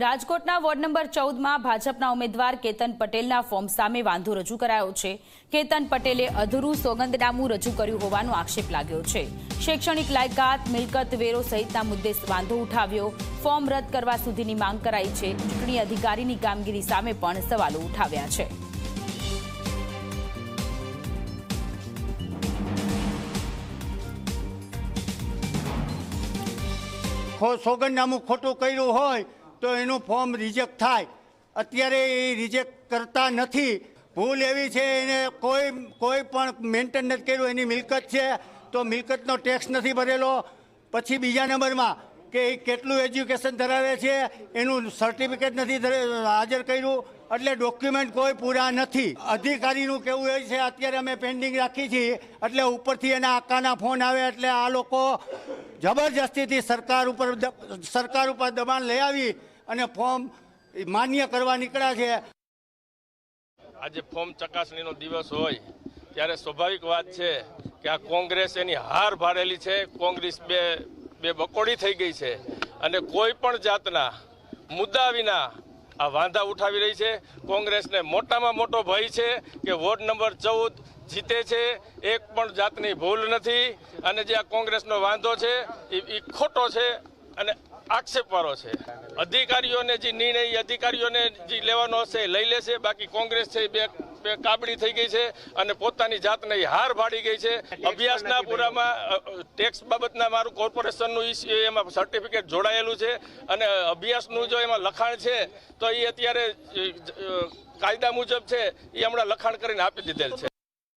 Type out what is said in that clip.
રાજકોટના ward number 14માં ભાજપના ઉમેદવાર કેતન પટેલના ફોર્મ સામે વાંધો રજૂ કરાયો છે। કેતન પટેલે અધૂરું સોગંદનામું રજૂ કર્યું હોવાનો આક્ષેપ લાગ્યો છે। શૈક્ષણિક લાયકાત, મિલકત વેરો સહિતના મુદ્દે વાંધો ઉઠાવ્યો। ફોર્મ રદ કરવા સુધીની માંગ કરાઈ છે। ચૂંટણી અધિકારીની કામગીરી સામે પણ સવાલો ઉઠાવ્યા છે। સોગંદનામું ખોટું કર્યું હોય તો એનું ફોર્મ રિજેક્ટ થાય। અત્યારે એ રિજેક્ટ કરતા નથી। ભૂલ એવી છે એને કોઈ પણ મેન્ટેન નથી કર્યું। એની મિલકત છે તો મિલકતનો ટેક્સ નથી ભરેલો। પછી બીજા નંબરમાં કે એ કેટલું એજ્યુકેશન ધરાવે છે એનું સર્ટિફિકેટ નથી હાજર કર્યું। એટલે ડોક્યુમેન્ટ કોઈ પૂરા નથી। અધિકારીનું કેવું એ છે અત્યારે અમે પેન્ડિંગ રાખી છીએ એટલે ઉપરથી એના આકાના ફોન આવે એટલે આ લોકો જબરજસ્તીથી સરકાર ઉપર દબાણ લઈ આવી અને ફોર્મ માન્ય કરવા નીકળ્યા છે। આજે ફોર્મ ચકાસણીનો દિવસ હોય ત્યારે સ્વાભાવિક વાત છે કે આ કોંગ્રેસ એની હાર ભારેલી છે। કોંગ્રેસ બે બકોડી થઈ ગઈ છે અને કોઈ પણ જાતના મુદ્દા વિના આ વાંધા ઉઠાવી રહી છે। કોંગ્રેસને મોટામાં મોટો ભય છે કે વોર્ડ નંબર 14 જીતે છે। એક પણ જાતની ભૂલ નથી અને જે આ કોંગ્રેસનો વાંધો છે એ ખોટો છે અને આક્ષેપવાળો છે। અધિકારીઓને જે નિર્ણય અધિકારીઓને જે લેવાનો હશે લઈ લેશે। બાકી કોંગ્રેસ છે બે કાબડી થઈ ગઈ છે અને પોતાની જાતને હાર ભાડી ગઈ છે। અભ્યાસના પૂરામાં ટેક્સ બાબતના મારું કોર્પોરેશનનું એમાં સર્ટિફિકેટ જોડાયેલું છે અને અભ્યાસનું જો એમાં લખાણ છે તો એ અત્યારે કાયદા મુજબ છે એ હમણાં લખાણ કરીને આપી દીધેલ છે।